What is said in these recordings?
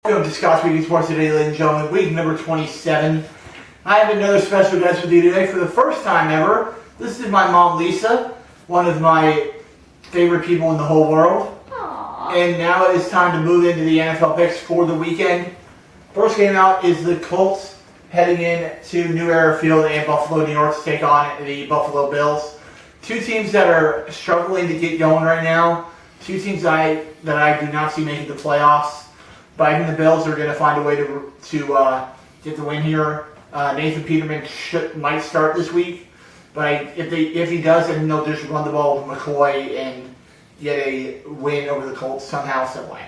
Welcome to Scott's Weekly Sports Today, ladies and gentlemen. Week number 27. I have another special guest with you today for the first time ever. This is my mom, Lisa, one of my favorite people in the whole world. Aww. And now it is time to move into the NFL picks for the weekend. First game out is the Colts heading in to New Era Field in Buffalo, New York to take on the Buffalo Bills. Two teams that are struggling to get going right now. Two teams that I do not see making the playoffs. But I think the Bills are going to find a way to get the win here. Nathan Peterman might start this week, but if he does, then they'll just run the ball with McCoy and get a win over the Colts somehow, some way.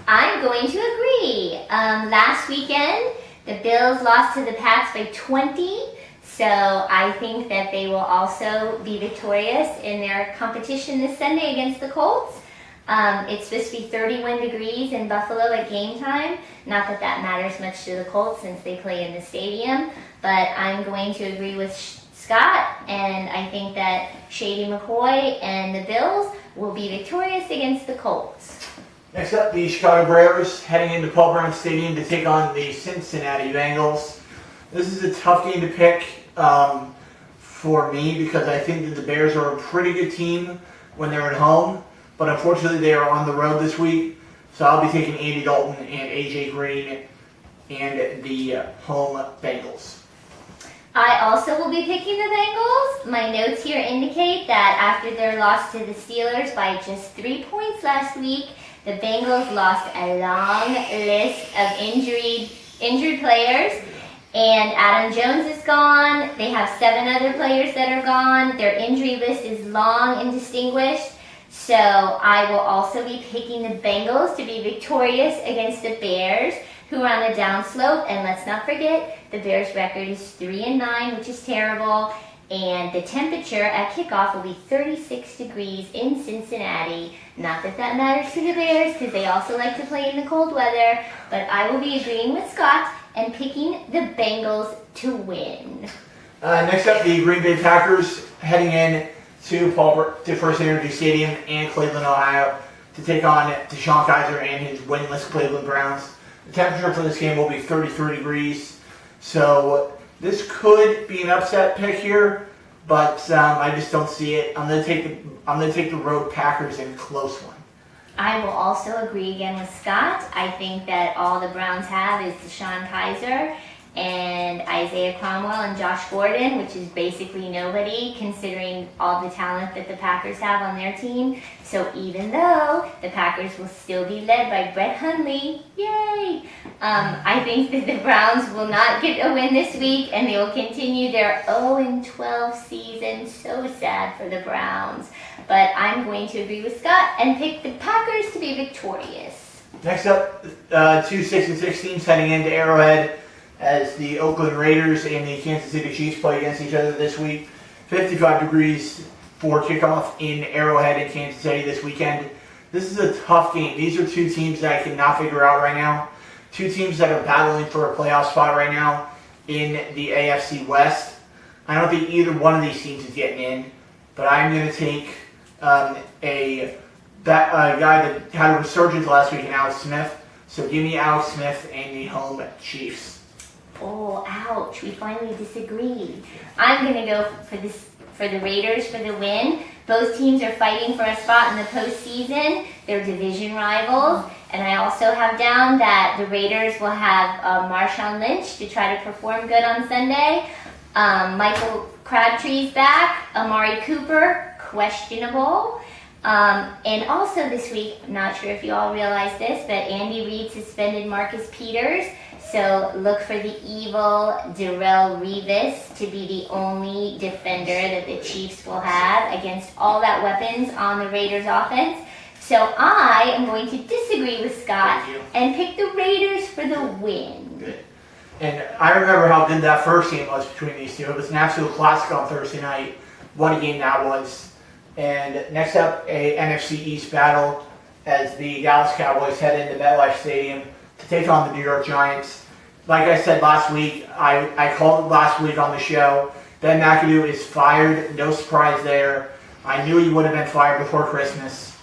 I'm going to agree. Last weekend, the Bills lost to the Pats by 20, so I think that they will also be victorious in their competition this Sunday against the Colts. It's supposed to be 31 degrees in Buffalo at game time. Not that that matters much to the Colts since they play in the stadium, but I'm going to agree with Scott, and I think that Shady McCoy and the Bills will be victorious against the Colts. Next up, the Chicago Bears heading into Paul Brown Stadium to take on the Cincinnati Bengals. This is a tough game to pick for me because I think that the Bears are a pretty good team when they're at home. But unfortunately, they are on the road this week, so I'll be taking Andy Dalton and A.J. Green and the home Bengals. I also will be picking the Bengals. My notes here indicate that after their loss to the Steelers by just 3 points last week, the Bengals lost a long list of injured players. And Adam Jones is gone. They have 7 other players that are gone. Their injury list is long and distinguished. So I will also be picking the Bengals to be victorious against the Bears, who are on the downslope. And let's not forget, the Bears' record is 3-9, which is terrible. And the temperature at kickoff will be 36 degrees in Cincinnati. Not that that matters to the Bears, because they also like to play in the cold weather. But I will be agreeing with Scott and picking the Bengals to win. Next up, the Green Bay Packers heading in to First Energy Stadium in Cleveland, Ohio, to take on DeShone Kizer and his winless Cleveland Browns. The temperature for this game will be 33 degrees, so this could be an upset pick here, but I just don't see it. I'm going to take the road Packers in a close one. I will also agree again with Scott. I think that all the Browns have is DeShone Kizer and Isaiah Cromwell and Josh Gordon, which is basically nobody considering all the talent that the Packers have on their team. So even though the Packers will still be led by Brett Hundley, yay! I think that the Browns will not get a win this week, and they will continue their 0-12 season. So sad for the Browns. But I'm going to agree with Scott and pick the Packers to be victorious. Next up, 2 6-6 teams heading into Arrowhead as the Oakland Raiders and the Kansas City Chiefs play against each other this week. 55 degrees for kickoff in Arrowhead in Kansas City this weekend. This is a tough game. These are two teams that I cannot figure out right now. Two teams that are battling for a playoff spot right now in the AFC West. I don't think either one of these teams is getting in, but I'm going to take a guy that had a resurgence last week in Alex Smith. So give me Alex Smith and the home Chiefs. Oh, ouch. We finally disagreed. I'm going to go for the Raiders for the win. Both teams are fighting for a spot in the postseason. They're division rivals. And I also have down that the Raiders will have Marshawn Lynch to try to perform good on Sunday. Michael Crabtree's back. Amari Cooper, questionable. And also this week, I'm not sure if you all realize this, but Andy Reid suspended Marcus Peters. So look for the evil Darrelle Revis to be the only defender that the Chiefs will have against all that weapons on the Raiders offense. So I am going to disagree with Scott and pick the Raiders for the win. Good. And I remember how good that first game was between these two. It was an absolute classic on Thursday night. What a game that was. And next up, a NFC East battle as the Dallas Cowboys head into MetLife Stadium to take on the New York Giants. Like I said last week, I called it last week on the show. Ben McAdoo is fired. No surprise there. I knew he would have been fired before Christmas.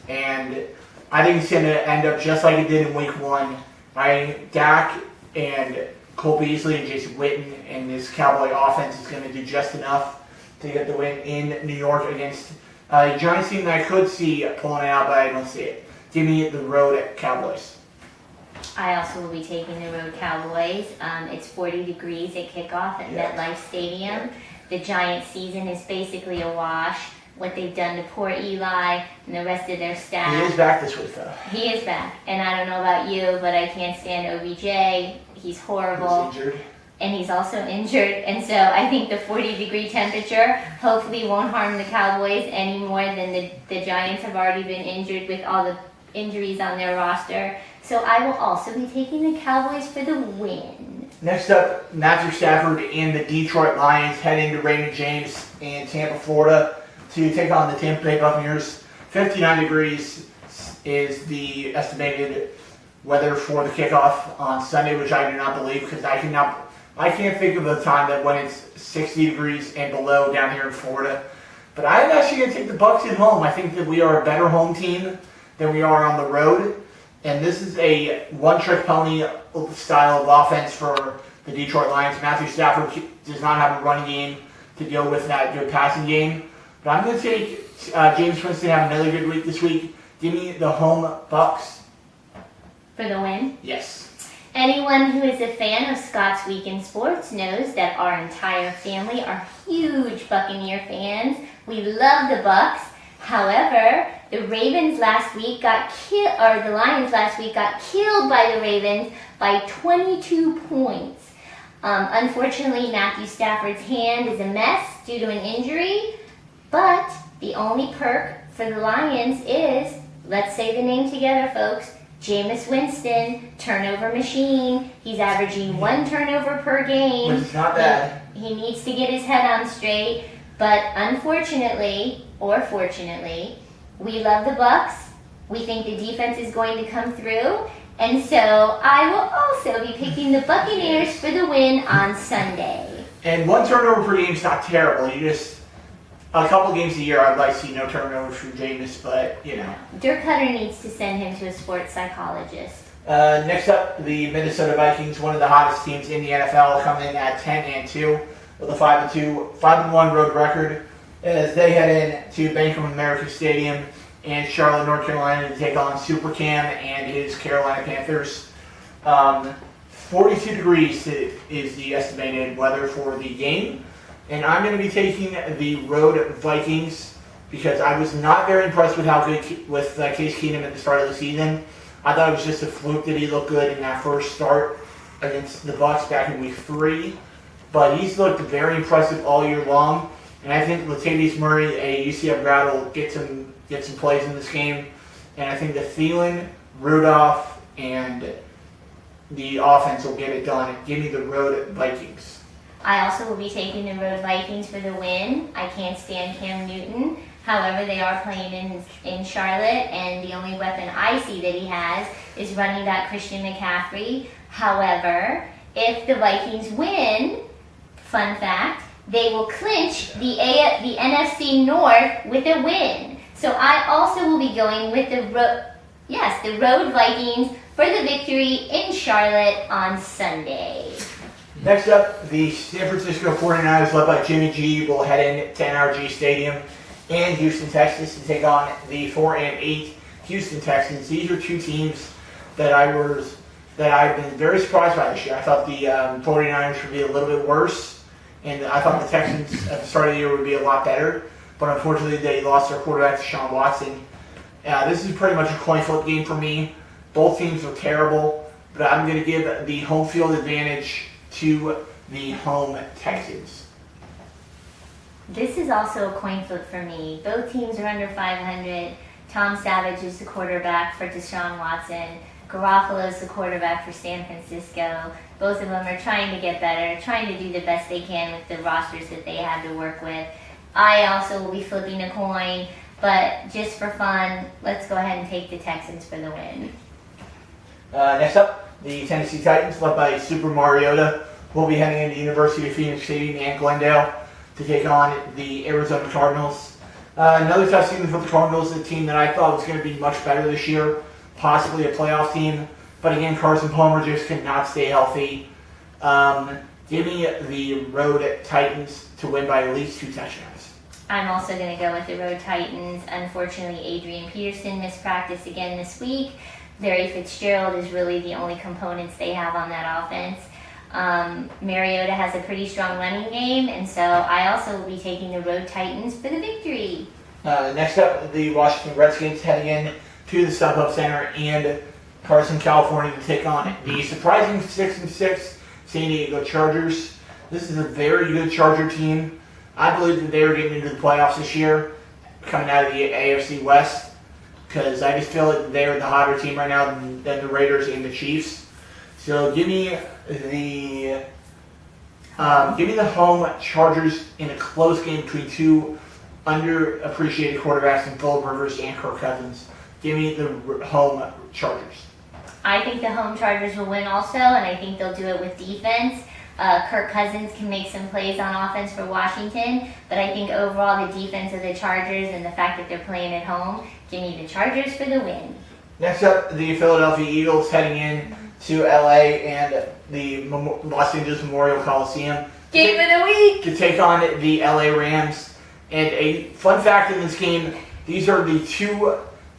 And I think he's going to end up just like he did in week 1, Dak and Cole Beasley and Jason Witten and this Cowboy offense is going to do just enough to get the win in New York against a Giants team that I could see pulling it out, but I don't see it. Give me the road Cowboys. I also will be taking the road Cowboys. It's 40 degrees at kickoff at MetLife Stadium. The Giants season is basically a wash. What they've done to poor Eli and the rest of their staff. He is back this week, though. He is back. And I don't know about you, but I can't stand OBJ. He's horrible. He's injured. And he's also injured. And so I think the 40-degree temperature hopefully won't harm the Cowboys any more than the Giants have already been injured with all the injuries on their roster. So I will also be taking the Cowboys for the win. Next up, Matthew Stafford and the Detroit Lions head into Raymond James in Tampa, Florida to take on the Tampa Bay Buccaneers. 59 degrees is the estimated weather for the kickoff on Sunday, which I do not believe because I can't think of a time that when it's 60 degrees and below down here in Florida. But I'm actually going to take the Bucs at home. I think that we are a better home team than we are on the road. And this is a one-trick pony style of offense for the Detroit Lions. Matthew Stafford does not have a running game to go with that good passing game. But I'm going to take James Winston to have another good week this week. Give me the home Bucs. For the win? Yes. Anyone who is a fan of Scott's Week in Sports knows that our entire family are huge Buccaneer fans. We love the Bucs. However, the Lions last week got killed by the Ravens by 22 points. Unfortunately, Matthew Stafford's hand is a mess due to an injury, but the only perk for the Lions is, let's say the name together, folks, Jameis Winston, turnover machine. He's averaging 1 turnover per game. Which is not bad. He needs to get his head on straight, but unfortunately, or fortunately, we love the Bucs. We think the defense is going to come through. And so I will also be picking the Buccaneers for the win on Sunday. And 1 turnover per game is not terrible. A couple games a year, I'd like to see no turnovers from Jameis, but, Dirk Cutter needs to send him to a sports psychologist. Next up, the Minnesota Vikings, one of the hottest teams in the NFL, come in at 10-2 with a 5-1 road record as they head into Bank of America Stadium in Charlotte, North Carolina to take on Super Cam and his Carolina Panthers. 42 degrees is the estimated weather for the game. And I'm going to be taking the road Vikings because I was not very impressed with how good with Case Keenum at the start of the season. I thought it was just a fluke that he looked good in that first start against the Bucs back in week 3. But he's looked very impressive all year long. And I think Latavius Murray, a UCF grad, will get some plays in this game. And I think the Thielen, Rudolph, and the offense will get it done. Give me the road Vikings. I also will be taking the road Vikings for the win. I can't stand Cam Newton. However, they are playing in Charlotte, and the only weapon I see that he has is running back Christian McCaffrey. However, if the Vikings win, fun fact, they will clinch the NFC North with a win. So I also will be going with the road Vikings for the victory in Charlotte on Sunday. Next up, the San Francisco 49ers, led by Jimmy G, will head in to NRG Stadium in Houston, Texas, to take on the 4-8 Houston Texans. These are two teams that I've been very surprised by this year. I thought the 49ers would be a little bit worse, and I thought the Texans at the start of the year would be a lot better. But unfortunately, they lost their quarterback to Deshaun Watson. This is pretty much a coin flip game for me. Both teams are terrible, but I'm going to give the home field advantage to the home Texans. This is also a coin flip for me. Both teams are under 500. Tom Savage is the quarterback for Deshaun Watson. Garoppolo is the quarterback for San Francisco. Both of them are trying to get better, trying to do the best they can with the rosters that they have to work with. I also will be flipping a coin, but just for fun, let's go ahead and take the Texans for the win. Next up, the Tennessee Titans, led by Super Mariota, will be heading into University of Phoenix Stadium and Glendale to take on the Arizona Cardinals. Another tough season for the Cardinals, a team that I thought was going to be much better this year, possibly a playoff team. But again, Carson Palmer just could not stay healthy. Give me the road Titans to win by at least 2 touchdowns. I'm also going to go with the Road Titans. Unfortunately, Adrian Peterson missed practice again this week. Larry Fitzgerald is really the only components they have on that offense. Mariota has a pretty strong running game, and so I also will be taking the Road Titans for the victory. Next up, the Washington Redskins heading in to the StubHub Center and Carson, California to take on the surprising 6-6 San Diego Chargers. This is a very good Charger team. I believe that they are getting into the playoffs this year, coming out of the AFC West, because I just feel like they're the hotter team right now than the Raiders and the Chiefs. So give me the home Chargers in a close game between 2 underappreciated quarterbacks in Phillip Rivers and Kirk Cousins. Give me the home Chargers. I think the home Chargers will win also, and I think they'll do it with defense. Kirk Cousins can make some plays on offense for Washington, but I think overall the defense of the Chargers and the fact that they're playing at home, give me the Chargers for the win. Next up, the Philadelphia Eagles heading in to LA and the Los Angeles Memorial Coliseum. Game of the week! To take on the LA Rams. And a fun fact in this game, these are the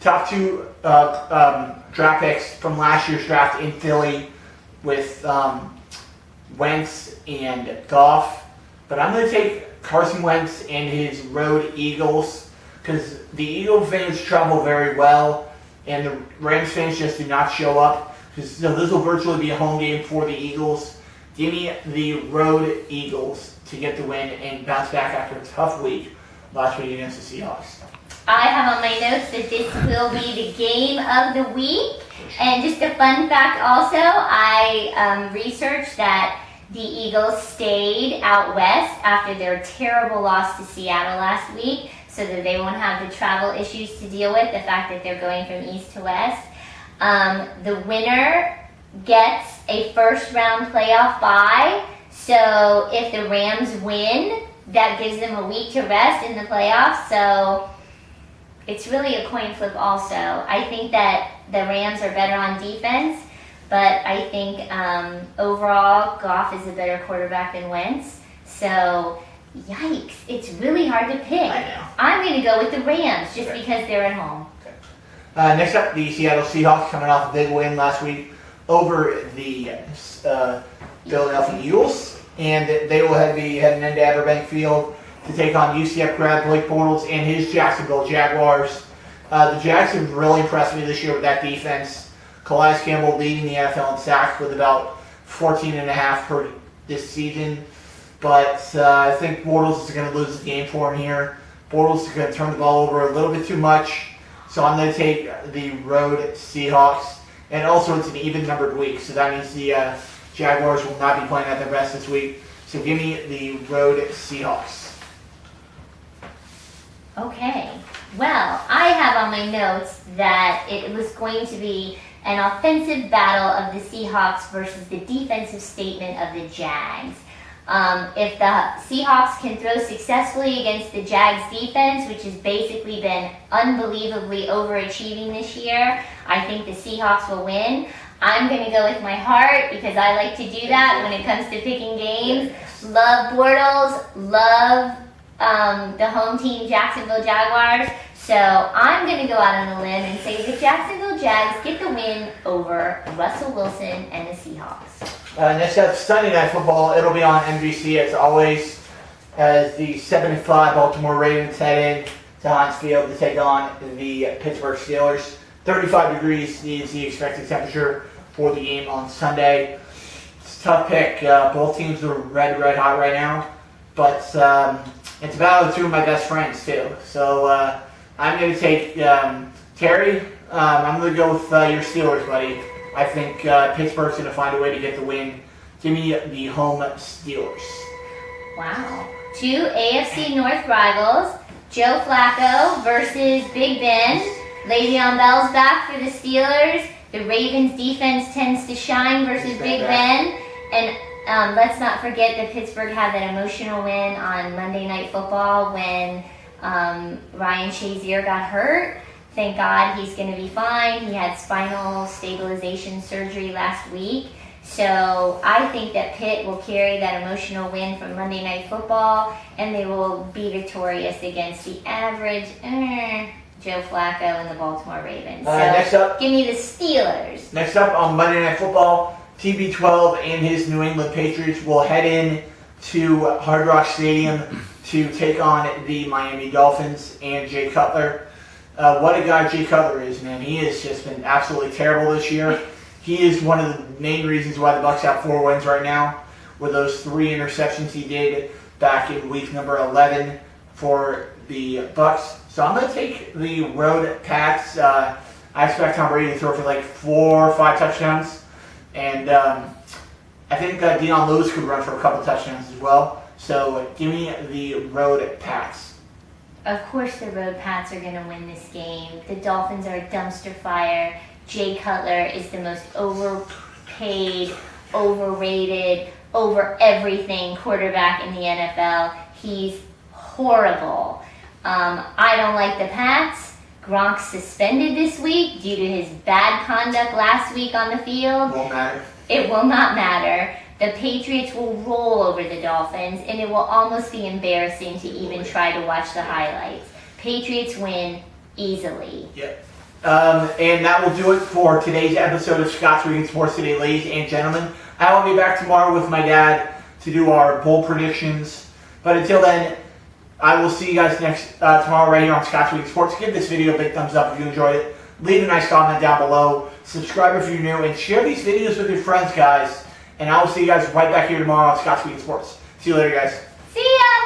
top two draft picks from last year's draft in Philly with Wentz and Goff. But I'm going to take Carson Wentz and his road Eagles because the Eagle fans travel very well and the Rams fans just do not show up. So this will virtually be a home game for the Eagles. Give me the road Eagles to get the win and bounce back after a tough week last week against the Seahawks. I have on my notes that this will be the game of the week. And just a fun fact also, I researched that the Eagles stayed out west after their terrible loss to Seattle last week so that they won't have the travel issues to deal with, the fact that they're going from east to west. The winner gets a first-round playoff bye. So if the Rams win, that gives them a week to rest in the playoffs. So it's really a coin flip also. I think that the Rams are better on defense, but I think overall Goff is a better quarterback than Wentz. So, yikes, it's really hard to pick. I know. I'm going to go with the Rams just Okay. because they're at home. Next up, the Seattle Seahawks coming off a big win last week over the Philadelphia Eagles. And they will be heading into Everbank Field to take on UCF grad Blake Bortles and his Jacksonville Jaguars. The Jags have really impressed me this year with that defense. Calais Campbell leading the NFL in sacks with about 14.5 per this season. But I think Bortles is going to lose the game for him here. Bortles is going to turn the ball over a little bit too much. So I'm going to take the road Seahawks. And also it's an even numbered week. So that means the Jaguars will not be playing at their best this week. So give me the road Seahawks. Okay. Well, I have on my notes that it was going to be an offensive battle of the Seahawks versus the defensive statement of the Jags. If the Seahawks can throw successfully against the Jags defense, which has basically been unbelievably overachieving this year, I think the Seahawks will win. I'm going to go with my heart because I like to do that when it comes to picking games. Love Bortles, love the home team Jacksonville Jaguars. So I'm going to go out on a limb and say the Jacksonville Jags get the win over Russell Wilson and the Seahawks. Next up, Sunday Night Football. It'll be on NBC as always as the 7-5 Baltimore Ravens head in to Heinz Field to take on the Pittsburgh Steelers. 35 degrees is the expected temperature for the game on Sunday. It's a tough pick. Both teams are red hot right now. But it's about 2 of my best friends too. So I'm going to take Terry. I'm going to go with your Steelers, buddy. I think Pittsburgh's going to find a way to get the win. Give me the home Steelers. Wow. 2 AFC North rivals. Joe Flacco versus Big Ben. Le'Veon Bell's back for the Steelers. The Ravens defense tends to shine versus Big Ben. And let's not forget that Pittsburgh had that emotional win on Monday Night Football when Ryan Shazier got hurt. Thank God he's going to be fine. He had spinal stabilization surgery last week. So I think that Pitt will carry that emotional win from Monday Night Football, and they will be victorious against the average Joe Flacco and the Baltimore Ravens. So next up, give me the Steelers. Next up on Monday Night Football, TB12 and his New England Patriots will head in to Hard Rock Stadium to take on the Miami Dolphins and Jay Cutler. What a guy Jay Cutler is, man. He has just been absolutely terrible this year. He is one of the main reasons why the Bucs have 4 wins right now, with those 3 interceptions he did back in week number 11 for the Bucs. So I'm going to take the road Pats. I expect Tom Brady to throw for like 4 or 5 touchdowns. And I think Deion Lewis could run for a couple touchdowns as well. So give me the road Pats. Of course the Road Pats are going to win this game. The Dolphins are a dumpster fire. Jay Cutler is the most overpaid, overrated, over everything quarterback in the NFL. He's horrible. I don't like the Pats. Gronk's suspended this week due to his bad conduct last week on the field. Won't matter. It will not matter. The Patriots will roll over the Dolphins, and it will almost be embarrassing to even try to watch the highlights. Patriots win easily. Yep. And that will do it for today's episode of Scott's Weekend Sports Today, ladies and gentlemen. I will be back tomorrow with my dad to do our bowl predictions. But until then, I will see you guys tomorrow right here on Scott's Weekend Sports. Give this video a big thumbs up if you enjoyed it. Leave a nice comment down below. Subscribe if you're new. And share these videos with your friends, guys. And I will see you guys right back here tomorrow on Scott's Weekend Sports. See you later, guys. See ya!